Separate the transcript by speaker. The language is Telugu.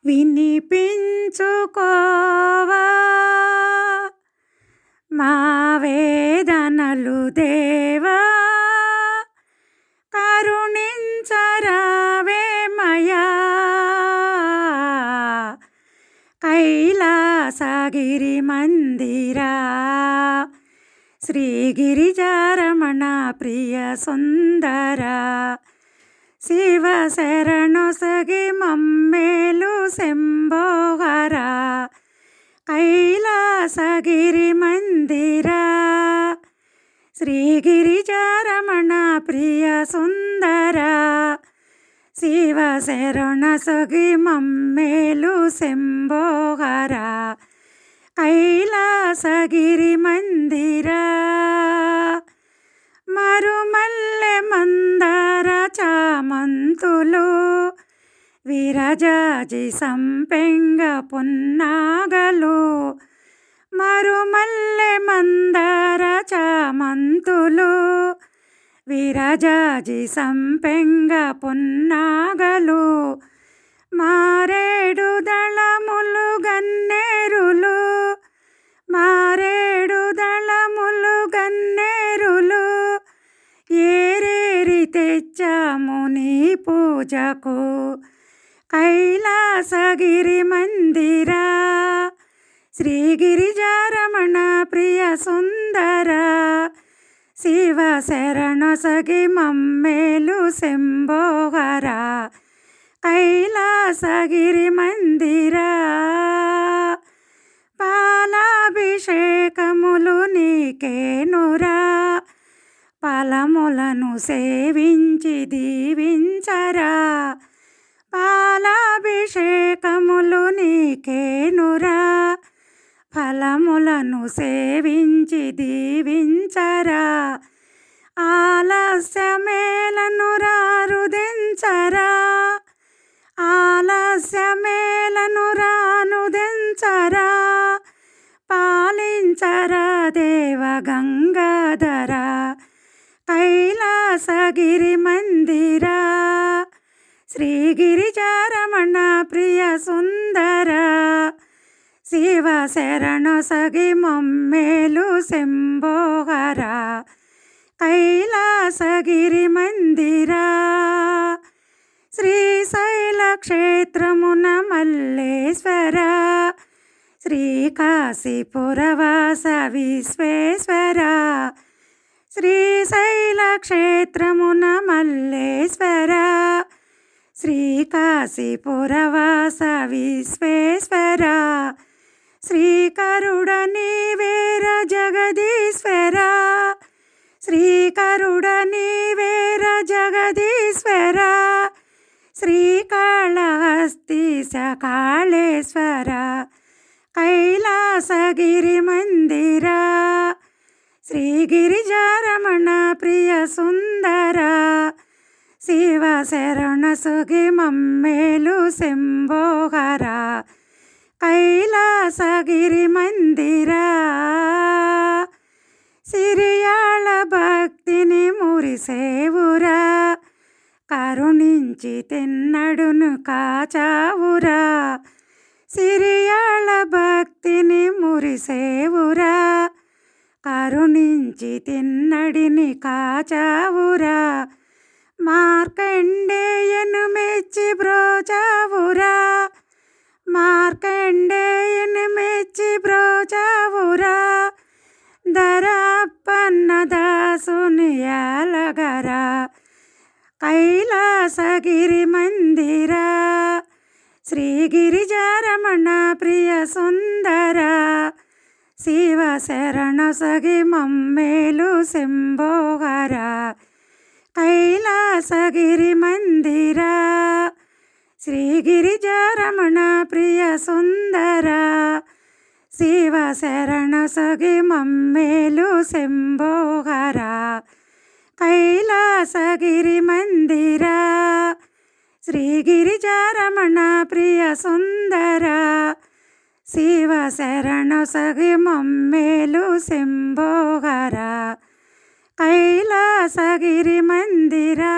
Speaker 1: వినిపించుకోవా మా వేదనలు దేవా, కరుణించరావేమయా. కైలాసగిరి మందిరా శ్రీగిరిజారమణ ప్రియ సుందర, శివ శరణొసగి మమ్మేలు శంభోహర. కైలాసగిరి మందిరా శ్రీగిరిజారమణ ప్రియ సుందర, శివ శరణొసగి మమ్మేలు శంభోహర. కైలాసగిరి మందిరా మరుమల్లె మందార చామంతులు, విరజాజి సంపెంగ పున్నాగలు. మరుమల్లె మందార చామంతులు, విరజాజి సంపెంగ పున్నాగలు. మారేడు దళములు గన్నేరులు, మారేడు దళములు గన్నేరులు. ఏరేరి తెచ్చాము నీ పూజకు. కైలాసగిరి మందిరా శ్రీగిరిజారమణ ప్రియ సుందర, శివ శరణొసగి మమ్మేలు శంభోహర. కైలాసగిరి మందిరా పాలాభిషేకములు నీకేనురా, ఫలములను సేవించి దీవించరా. పాలాభిషేకములు నీకేనురా, ఫలములను సేవించి దీవించరా. ఆలస్యమేలను రారుదించరా, ఆలస్యమేలను రానుదించరా. పాలించరా దేవ గంగాధర. కైలాసగిరి మందిరా శ్రీగిరిజారమణ ప్రియ సుందర, శివ శరణొసగి మమ్మేలు శంభోహర. కైలాసగిరి మందిరా శ్రీశైల క్షేత్రమున మల్లేశ్వర, శ్రీకాశీపురవాస విశ్వేశ్వర. శ్రీశైల క్షేత్రమున మల్లేశ్వర, శ్రీకాశీపురవాస విశ్వేశ్వర. శ్రీకరుడ నీవేర జగదీశ్వర, శ్రీకరుడ నీవేర జగదీశ్వర. శ్రీకాళహస్తీశ కాళేశ్వర. కైలాసగిరి మందిరా శ్రీగిరిజారమణ ప్రియ సుందర, శివ శరణొసగి మమ్మేలు శంభోహర. కైలాసగిరి మందిరా సిరియాళ భక్తిని మురిసేవురా, కరుణించి తెన్నడును కాచావురా. సిరియాళ భక్తిని మురిసేవురా, కరుణించి తిన్నడిని కాచావురా. మార్కండేయను మెచ్చి బ్రోచావురా, మార్కండేయను మెచ్చి బ్రోచావురా. ధరప్పన్న దాసుని యాలగరా. కైలాసగిరి మందిరా శ్రీగిరిజారమణ ప్రియ సుందర, శివ శరణొసగి మమ్మేలు శంభోహర. కైలాసగిరి మందిరా శ్రీగిరిజారమణ ప్రియ సుందర, శివ శరణొసగి మమ్మేలు శంభోహర. కైలాసగిరి మందిరా శ్రీగిరిజారమణ ప్రియ సుందర, శివ శరణొసగి మమ్మేలు శంభోహర. కైలాసగిరి మందిరా.